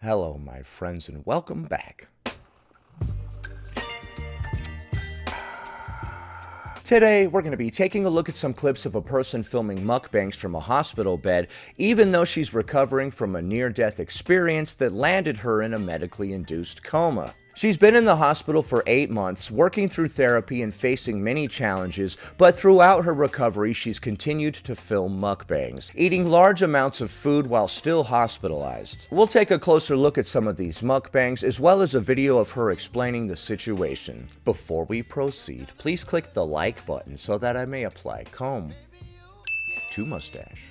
Hello, my friends, and welcome back. Today, we're going to be taking a look at some clips of a person filming mukbangs from a hospital bed, even though she's recovering from a near-death experience that landed her in a medically induced coma. She's been in the hospital for 8 months, working through therapy and facing many challenges, but throughout her recovery, she's continued to film mukbangs, eating large amounts of food while still hospitalized. We'll take a closer look at some of these mukbangs, as well as a video of her explaining the situation. Before we proceed, please click the like button so that I may apply comb to mustache.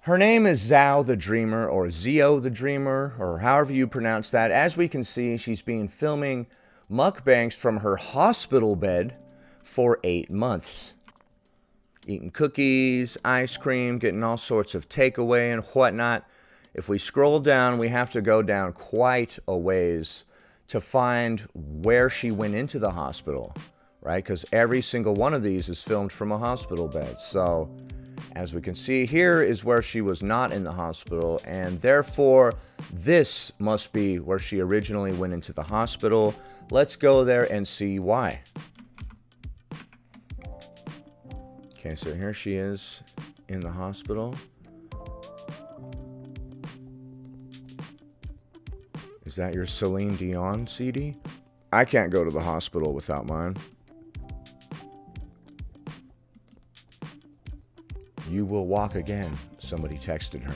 Her name is Zhao the Dreamer, or Zio the Dreamer, or however you pronounce that. As we can see, she's been filming mukbangs from her hospital bed for 8 months. Eating cookies, ice cream, getting all sorts of takeaway and whatnot. If we scroll down, we have to go down quite a ways to find where she went into the hospital, right? Because every single one of these is filmed from a hospital bed. So as we can see, here is where she was not in the hospital, and therefore this must be where she originally went into the hospital. Let's go there and see why. Okay, so here she is in the hospital. Is that your Celine Dion CD? I can't go to the hospital without mine. You will walk again, somebody texted her.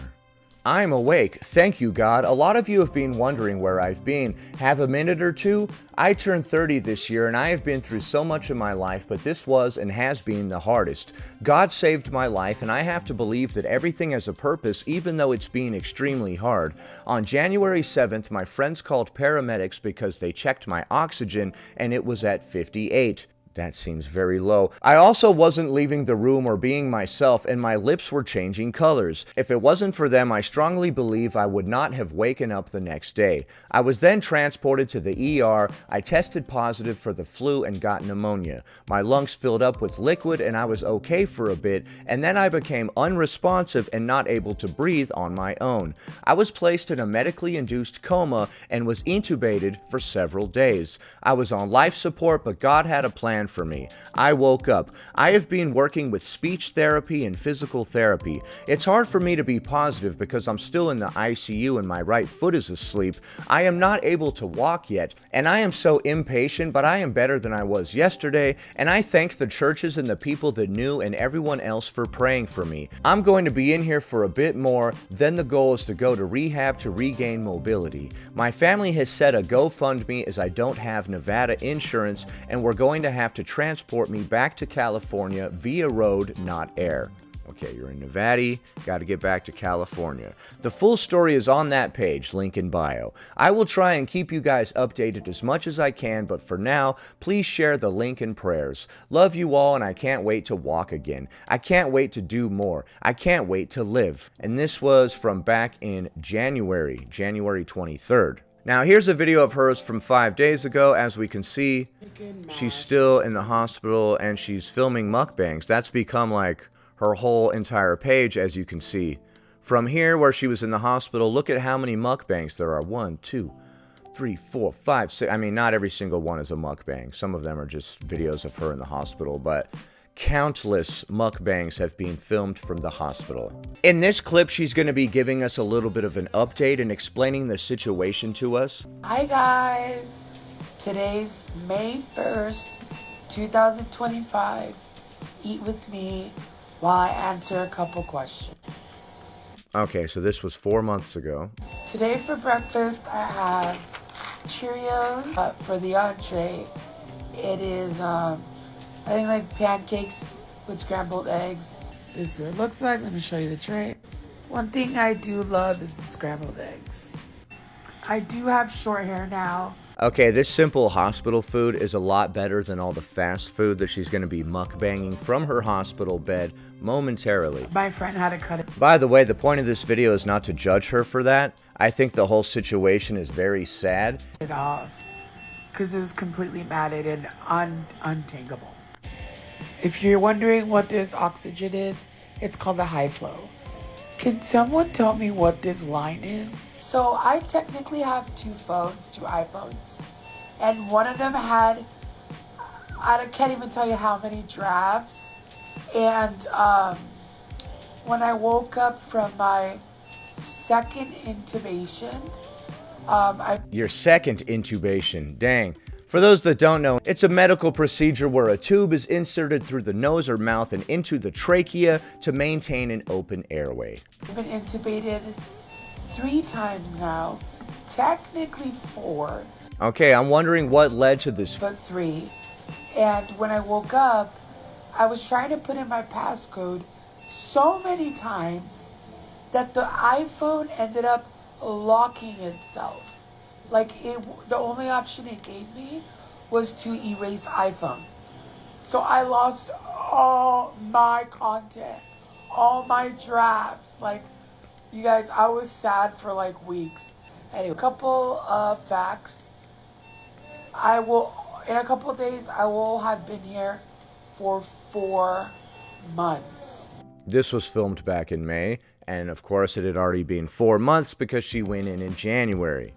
I'm awake. Thank you, God. A lot of you have been wondering where I've been. Have a minute or two? I turned 30 this year, and I have been through so much in my life, but this was and has been the hardest. God saved my life, and I have to believe that everything has a purpose, even though it's been extremely hard. On January 7th, my friends called paramedics because they checked my oxygen, and it was at 58. That seems very low. I also wasn't leaving the room or being myself, and my lips were changing colors. If it wasn't for them, I strongly believe I would not have waken up the next day. I was then transported to the ER. I tested positive for the flu and got pneumonia. My lungs filled up with liquid and I was okay for a bit, and then I became unresponsive and not able to breathe on my own. I was placed in a medically induced coma and was intubated for several days. I was on life support, but God had a plan for me. I woke up. I have been working with speech therapy and physical therapy. It's hard for me to be positive because I'm still in the ICU and my right foot is asleep. I am not able to walk yet, and I am so impatient, but I am better than I was yesterday, and I thank the churches and the people that knew and everyone else for praying for me. I'm going to be in here for a bit more, then the goal is to go to rehab to regain mobility. My family has set a GoFundMe as I don't have Nevada insurance, and we're going to have to transport me back to California via road, not air. Okay, you're in Nevada, got to get back to California. The full story is on that page, link in bio. I will try and keep you guys updated as much as I can, but for now, please share the link in prayers. Love you all, and I can't wait to walk again. I can't wait to do more. I can't wait to live. And this was from back in January 23rd. Now, here's a video of hers from 5 days ago. As we can see, she's still in the hospital and she's filming mukbangs. That's become like her whole entire page, as you can see. From here, where she was in the hospital, look at how many mukbangs there are. 1, 2, 3, 4, 5, 6. I mean, not every single one is a mukbang. Some of them are just videos of her in the hospital, but countless mukbangs have been filmed from the hospital. In this clip, she's going to be giving us a little bit of an update and explaining the situation to us. Hi guys, today's May 1st, 2025. Eat with me while I answer a couple questions. Okay, so this was 4 months ago. Today for breakfast, I have Cheerios. For the entree, it is, I think like pancakes with scrambled eggs. This is what it looks like. Let me show you the tray. One thing I do love is the scrambled eggs. I do have short hair now. Okay, this simple hospital food is a lot better than all the fast food that she's going to be mukbanging from her hospital bed momentarily. My friend had to cut it. By the way, the point of this video is not to judge her for that. I think the whole situation is very sad. It off because it was completely matted and untangable. If you're wondering what this oxygen is, It's called the high flow. Can someone tell me what this line is? So I technically have two iPhones. And one of them had, I can't even tell you how many drafts. And when I woke up from my second intubation, Your second intubation, dang. For those that don't know, it's a medical procedure where a tube is inserted through the nose or mouth and into the trachea to maintain an open airway. I've been intubated 3 times now, technically 4, Okay, I'm wondering what led to this. but 3. And when I woke up, I was trying to put in my passcode so many times that the iPhone ended up locking itself. Like, the only option it gave me was to erase iPhone. So I lost all my content, all my drafts. Like, you guys, I was sad for like weeks. Anyway, a couple of facts. In a couple of days, I will have been here for 4 months. This was filmed back in May, and of course it had already been 4 months because she went in January.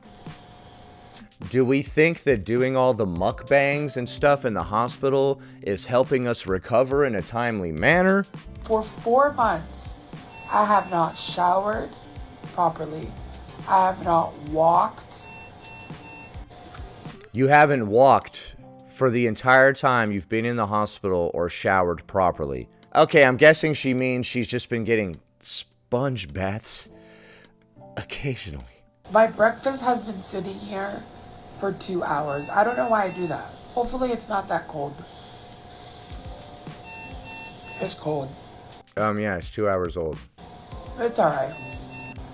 Do we think that doing all the mukbangs and stuff in the hospital is helping us recover in a timely manner? For 4 months, I have not showered properly. I have not walked. You haven't walked for the entire time you've been in the hospital or showered properly. Okay, I'm guessing she means she's just been getting sponge baths occasionally. My breakfast has been sitting here for 2 hours. I don't know why I do that. Hopefully it's not that cold. It's cold. Yeah, it's 2 hours old. It's alright.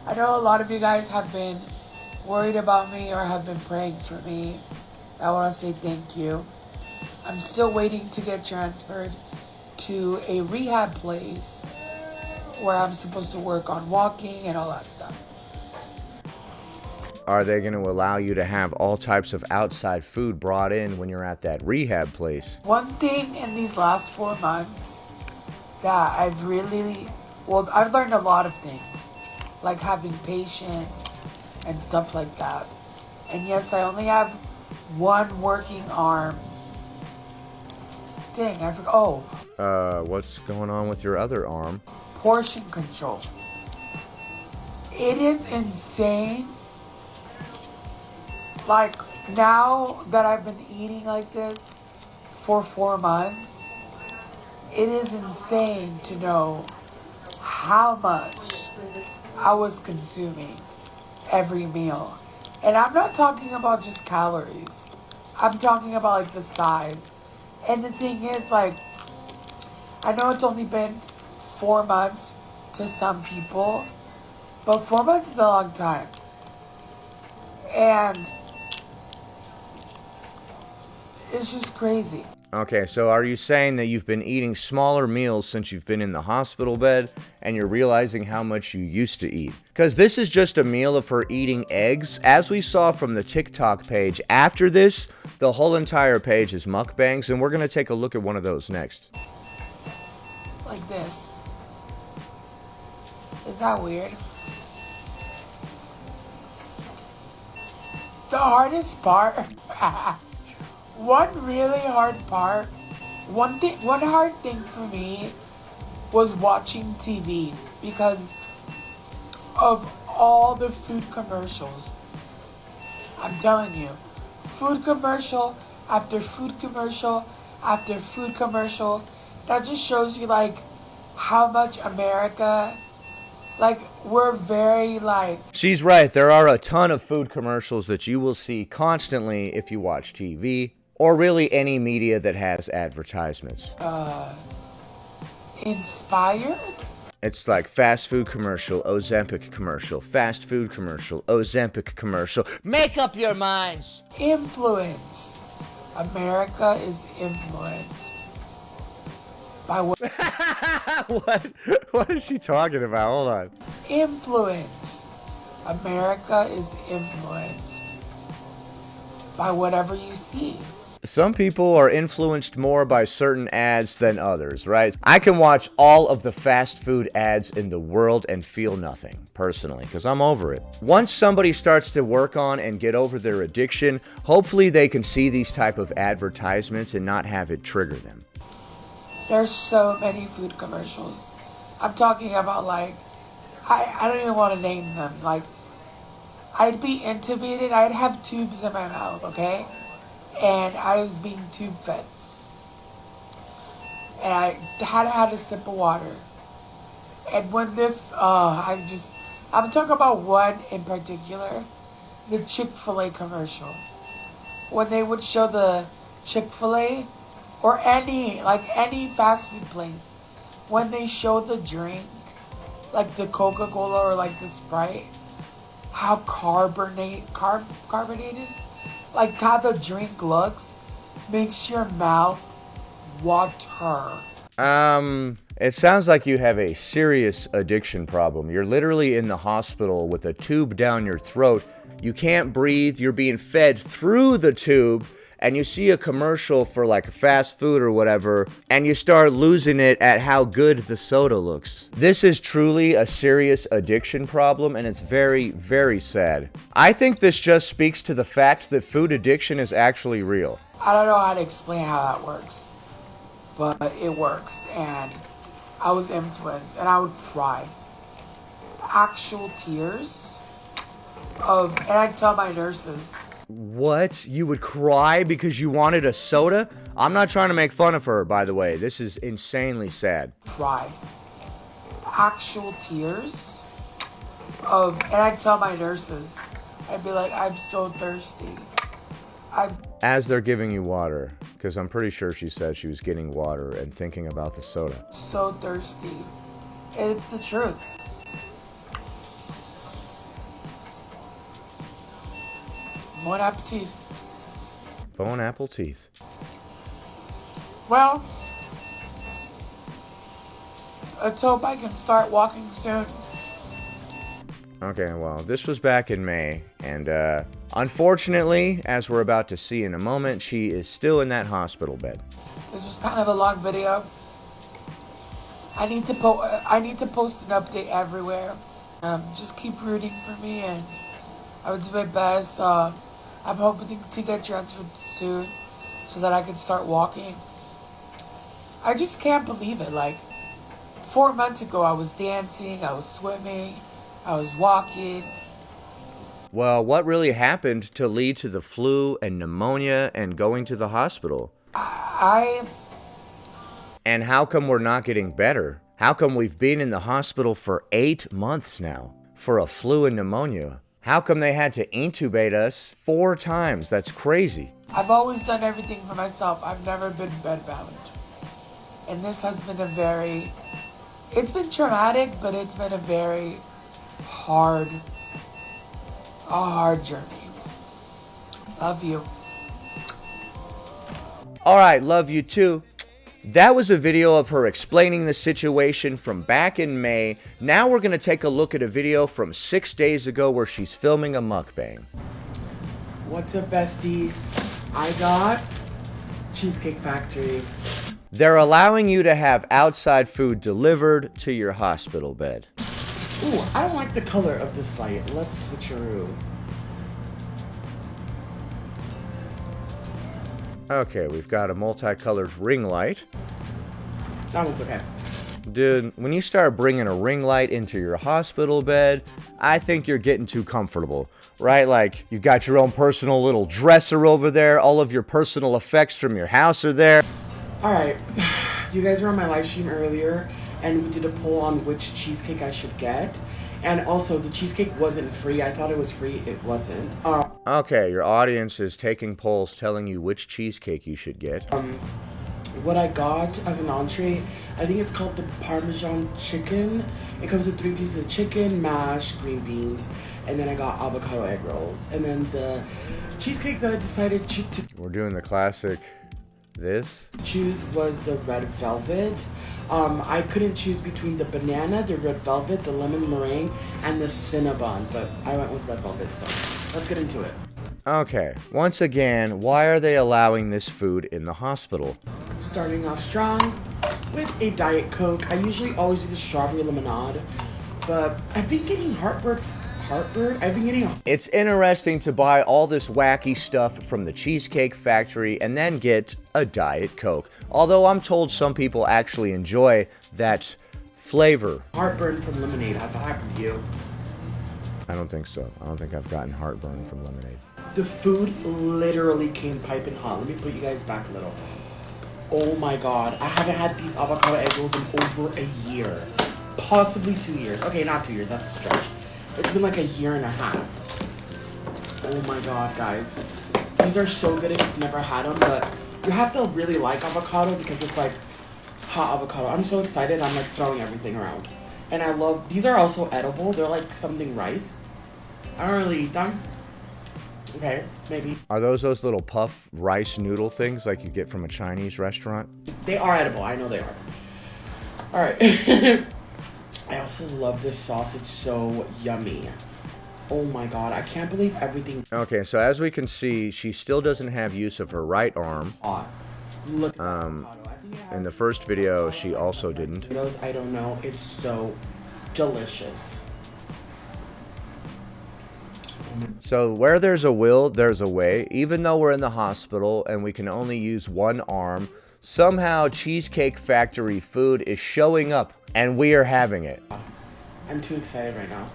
I know a lot of you guys have been worried about me or have been praying for me. I want to say thank you. I'm still waiting to get transferred to a rehab place where I'm supposed to work on walking and all that stuff. Are they going to allow you to have all types of outside food brought in when you're at that rehab place? One thing in these last 4 months that I've learned a lot of things, like having patience and stuff like that. And yes, I only have one working arm. Dang, I forgot. What's going on with your other arm? Portion control. It is insane. Like, now that I've been eating like this for 4 months, it is insane to know how much I was consuming every meal. And I'm not talking about just calories. I'm talking about like the size. And the thing is, like, I know it's only been 4 months to some people, but 4 months is a long time. And it's just crazy. Okay, so are you saying that you've been eating smaller meals since you've been in the hospital bed and you're realizing how much you used to eat? Because this is just a meal of her eating eggs. As we saw from the TikTok page, after this, the whole entire page is mukbangs, and we're going to take a look at one of those next. Like this. Is that weird? The hardest part, one really hard part, one hard thing for me was watching TV because of all the food commercials. I'm telling you, food commercial after food commercial after food commercial. That just shows you like how much America, like, we're very like... She's right. There are a ton of food commercials that you will see constantly if you watch TV or really any media that has advertisements. Inspired? It's like fast food commercial, Ozempic commercial, fast food commercial, Ozempic commercial. Make up your minds! Influence. America is influenced by what? What is she talking about? Hold on. Influence. America is influenced by whatever you see. Some people are influenced more by certain ads than others, right? I can watch all of the fast food ads in the world and feel nothing, personally, because I'm over it. Once somebody starts to work on and get over their addiction, hopefully they can see these type of advertisements and not have it trigger them. There's so many food commercials. I'm talking about, like, I don't even want to name them. Like, I'd be intubated, I'd have tubes in my mouth, okay? And I was being tube fed. And I had to have a sip of water. And when this, I'm talking about one in particular, the Chick-fil-A commercial. When they would show the Chick-fil-A or any fast food place, when they show the drink, like the Coca-Cola or like the Sprite, how carbonated, like how the drink looks, makes your mouth water. It sounds like you have a serious addiction problem. You're literally in the hospital with a tube down your throat. You can't breathe. You're being fed through the tube. And you see a commercial for like fast food or whatever, and you start losing it at how good the soda looks. This is truly a serious addiction problem, and it's very, very sad. I think this just speaks to the fact that food addiction is actually real. I don't know how to explain how that works, but it works, and I was influenced, and I would cry. Actual tears and I'd tell my nurses. What? You would cry because you wanted a soda? I'm not trying to make fun of her, by the way. This is insanely sad. Cry. Actual tears and I'd tell my nurses. I'd be like, I'm so thirsty. As they're giving you water, because I'm pretty sure she said she was getting water and thinking about the soda. So thirsty. And it's the truth. Bon appetit. Bon apple teeth. Well, let's hope I can start walking soon. Okay, well, this was back in May, and unfortunately, as we're about to see in a moment, she is still in that hospital bed. This was kind of a long video. I need to post an update everywhere. Just keep rooting for me, and I will do my best. I'm hoping to get transferred soon so that I can start walking. I just can't believe it. Like, 4 months ago, I was dancing, I was swimming, I was walking. Well, what really happened to lead to the flu and pneumonia and going to the hospital? And how come we're not getting better? How come we've been in the hospital for 8 months now for a flu and pneumonia? How come they had to intubate us 4 times? That's crazy. I've always done everything for myself. I've never been bedbound. And this has been it's been traumatic, but it's been a very hard journey. Love you. All right, love you too. That was a video of her explaining the situation from back in May. Now we're going to take a look at a video from 6 days ago where she's filming a mukbang. What's up, besties? I got Cheesecake Factory. They're allowing you to have outside food delivered to your hospital bed. Ooh, I don't like the color of this light. Let's switcheroo. Okay, we've got a multicolored ring light. That one's okay. Dude, when you start bringing a ring light into your hospital bed, I think you're getting too comfortable, right? Like, you got your own personal little dresser over there, all of your personal effects from your house are there. Alright, you guys were on my live stream earlier, and we did a poll on which cheesecake I should get. And also, the cheesecake wasn't free. I thought it was free. It wasn't. Okay, your audience is taking polls telling you which cheesecake you should get. What I got as an entree, I think it's called the Parmesan chicken. It comes with 3 pieces of chicken, mashed green beans, and then I got avocado egg rolls. And then the cheesecake that I decided to We're doing the classic choose was the red velvet. I couldn't choose between the banana, the red velvet, the lemon meringue, and the cinnabon, but I went with red velvet, so let's get into it. Okay, once again, why are they allowing this food in the hospital? Starting off strong with a Diet Coke. I usually always do the strawberry lemonade, but I've been getting heartburn. It's interesting to buy all this wacky stuff from the Cheesecake Factory and then get a Diet Coke. Although I'm told some people actually enjoy that flavor. Heartburn from lemonade. Has that happened to you? I don't think so. I don't think I've gotten heartburn from lemonade. The food literally came piping hot. Let me put you guys back a little. Oh my god. I haven't had these avocado egg rolls in over a year. Possibly 2 years. Okay, not 2 years. That's a stretch. It's been like a year and a half. Oh my god, guys. These are so good if you've never had them, but you have to really like avocado because it's like hot avocado. I'm so excited. I'm like throwing everything around. And I love, these are also edible. They're like something rice. I don't really eat them. Okay, maybe. Are those little puff rice noodle things like you get from a Chinese restaurant? They are edible. I know they are. All right. I also love this sauce. It's so yummy. Oh my god, I can't believe everything. Okay, so as we can see, she still doesn't have use of her right arm. Look at the avocado. I think it has In the first video, she also didn't. potatoes. I don't know. It's so delicious. So where there's a will, there's a way. Even though we're in the hospital and we can only use one arm, somehow Cheesecake Factory food is showing up and we are having it. I'm too excited right now.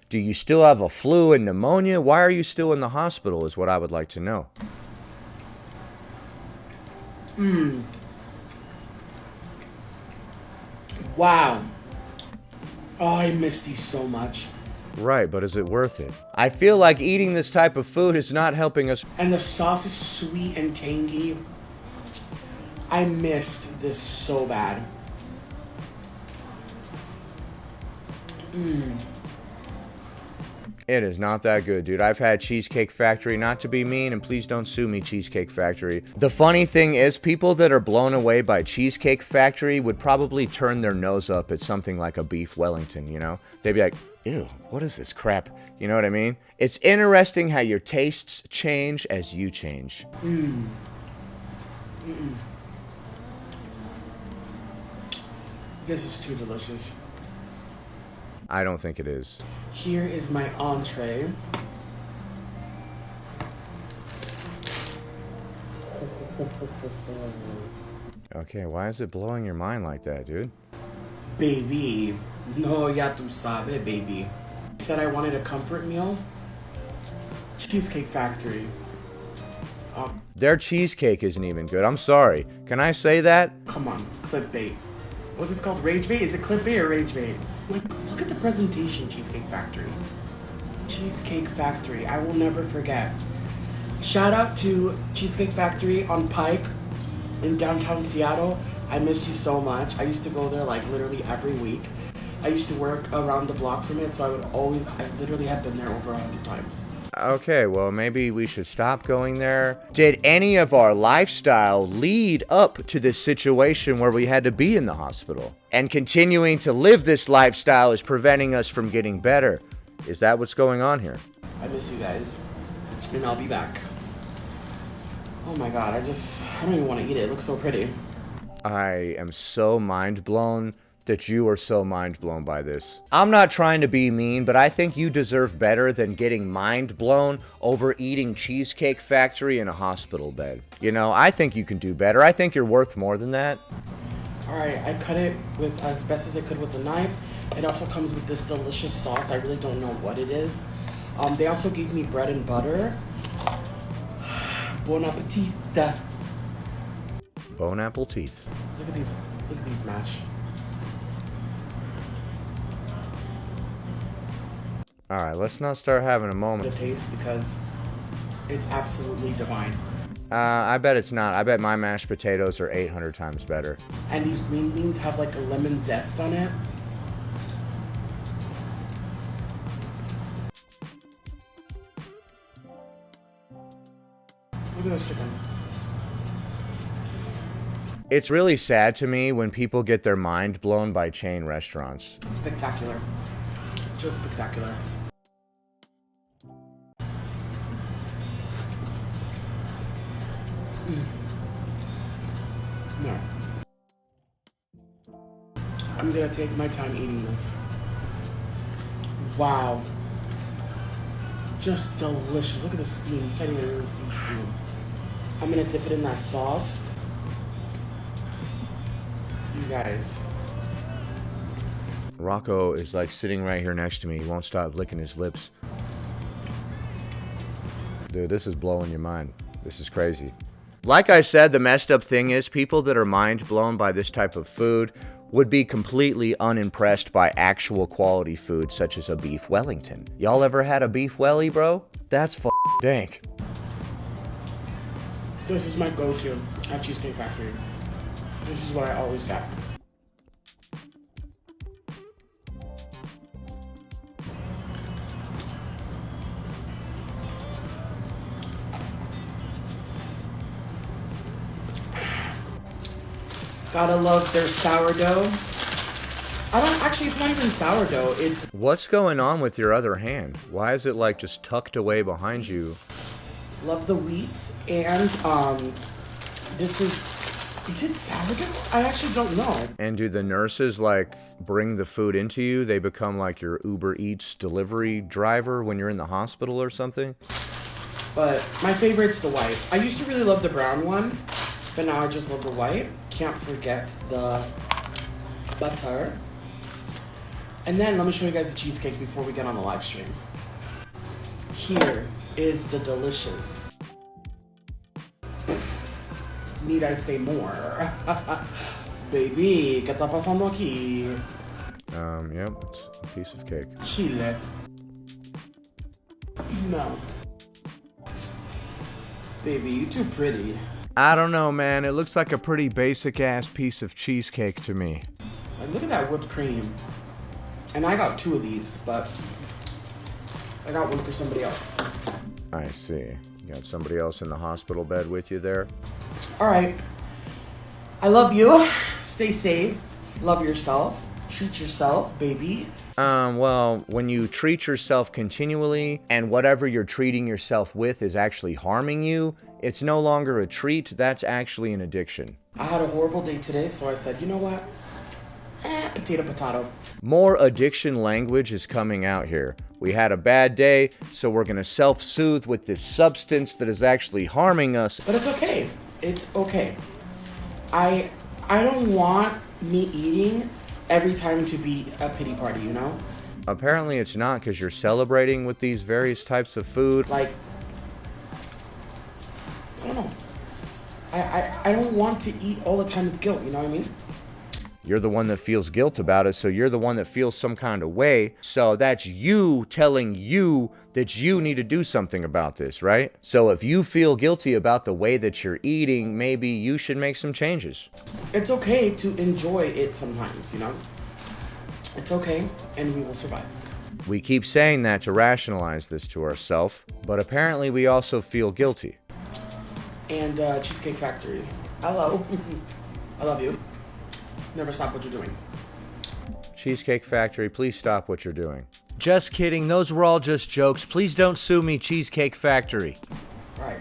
Do you still have a flu and pneumonia? Why are you still in the hospital is what I would like to know. Wow. Oh, I miss these so much. Right, but is it worth it? I feel like eating this type of food is not helping us. And the sauce is sweet and tangy. I missed this so bad. It is not that good, dude. I've had Cheesecake Factory, not to be mean, and please don't sue me, Cheesecake Factory. The funny thing is, people that are blown away by Cheesecake Factory would probably turn their nose up at something like a beef Wellington, you know? They'd be like, ew, what is this crap? You know what I mean? It's interesting how your tastes change as you change. This is too delicious. I don't think it is. Here is my entree. Okay, why is it blowing your mind like that, dude? Baby. No, ya tu sabe, baby. Said I wanted a comfort meal. Cheesecake Factory. Their cheesecake isn't even good. I'm sorry. Can I say that? Come on, clickbait. What's this called? Rage bait? Is it clickbait or rage bait? Like, look at the presentation, Cheesecake Factory. Cheesecake Factory. I will never forget. Shout out to Cheesecake Factory on Pike in downtown Seattle. I miss you so much. I used to go there like literally every week. I used to work around the block from it, so I literally have been there over 100 times. Okay, well, maybe we should stop going there. Did any of our lifestyle lead up to this situation where we had to be in the hospital? And continuing to live this lifestyle is preventing us from getting better. Is that what's going on here? I miss you guys, and I'll be back. Oh my god, I don't even want to eat it. It looks so pretty. I am so mind blown that you are so mind blown by this. I'm not trying to be mean, but I think you deserve better than getting mind blown over eating Cheesecake Factory in a hospital bed. You know, I think you can do better. I think you're worth more than that. Alright, I cut it with as best as I could with a knife. It also comes with this delicious sauce. I really don't know what it is. They also gave me bread and butter. Bon appetit. Bone apple teeth. Look at these mash. Alright, let's not start having a The moment. taste because it's absolutely divine. I bet it's not. I bet my mashed potatoes are 800 times better. And these green beans have like a lemon zest on it. Look at this chicken. It's really sad to me when people get their mind blown by chain restaurants. Spectacular. Just spectacular. No. I'm gonna take my time eating this. Wow. Just delicious. Look at the steam. You can't even really see steam. I'm gonna dip it in that sauce. You guys. Rocco is like sitting right here next to me. He won't stop licking his lips. Dude, this is blowing your mind. This is crazy. Like I said, the messed up thing is people that are mind blown by this type of food would be completely unimpressed by actual quality food such as a beef Wellington. Y'all ever had a beef welly, bro? That's dank. This is my go-to at Cheesecake Factory. This is what I always get. Gotta love their sourdough. It's not even sourdough, it's... What's going on with your other hand? Why is it like just tucked away behind you? Love the wheat, and this is it sourdough? I actually don't know. And do the nurses like bring the food into you? They become like your Uber Eats delivery driver when you're in the hospital or something? But my favorite's the white. I used to really love the brown one, but now I just love the white. Can't forget the butter. And then let me show you guys the cheesecake before we get on the live stream. Here is the delicious. Need I say more? Baby, ¿qué está pasando aquí? Yep, it's a piece of cake. Chile. No. Baby, you too pretty. I don't know, man. It looks like a pretty basic-ass piece of cheesecake to me. Like, look at that whipped cream. And I got 2 of these, but I got one for somebody else. I see. You got somebody else in the hospital bed with you there? All right. I love you. Stay safe. Love yourself. Treat yourself, baby. Well, when you treat yourself continually and whatever you're treating yourself with is actually harming you, it's no longer a treat, that's actually an addiction. I had a horrible day today, so I said, you know what? Potato. More addiction language is coming out here. We had a bad day, so we're gonna self-soothe with this substance that is actually harming us. But it's okay. It's okay. I don't want me eating every time to be a pity party, you know? Apparently it's not, because you're celebrating with these various types of food. Like, I don't know. I don't want to eat all the time with guilt, you know what I mean? You're the one that feels guilt about it, so you're the one that feels some kind of way. So that's you telling you that you need to do something about this, right? So if you feel guilty about the way that you're eating, maybe you should make some changes. It's okay to enjoy it sometimes, you know? It's okay, and we will survive. We keep saying that to rationalize this to ourselves, but apparently we also feel guilty. And Cheesecake Factory, hello. I love you. Never stop what you're doing. Cheesecake Factory, please stop what you're doing. Just kidding. Those were all just jokes. Please don't sue me, Cheesecake Factory. All right.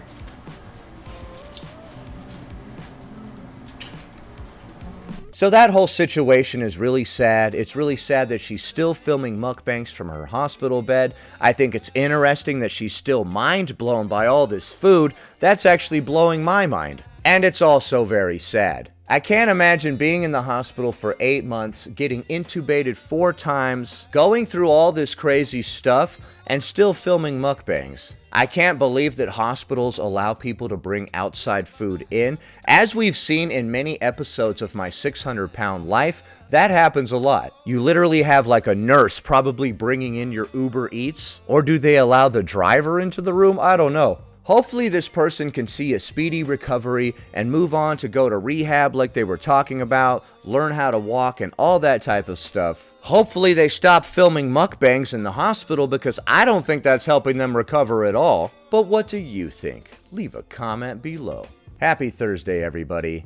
So that whole situation is really sad. It's really sad that she's still filming mukbangs from her hospital bed. I think it's interesting that she's still mind blown by all this food. That's actually blowing my mind. And it's also very sad. I can't imagine being in the hospital for 8 months, getting intubated 4 times, going through all this crazy stuff, and still filming mukbangs. I can't believe that hospitals allow people to bring outside food in. As we've seen in many episodes of My 600-Pound Life, that happens a lot. You literally have like a nurse probably bringing in your Uber Eats. Or do they allow the driver into the room? I don't know. Hopefully this person can see a speedy recovery and move on to go to rehab like they were talking about, learn how to walk and all that type of stuff. Hopefully they stop filming mukbangs in the hospital because I don't think that's helping them recover at all. But what do you think? Leave a comment below. Happy Thursday, everybody.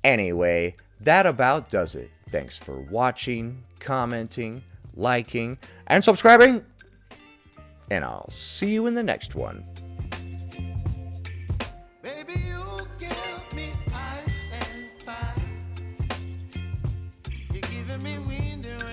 Anyway, that about does it. Thanks for watching, commenting, liking, and subscribing. And I'll see you in the next one. Baby, you get window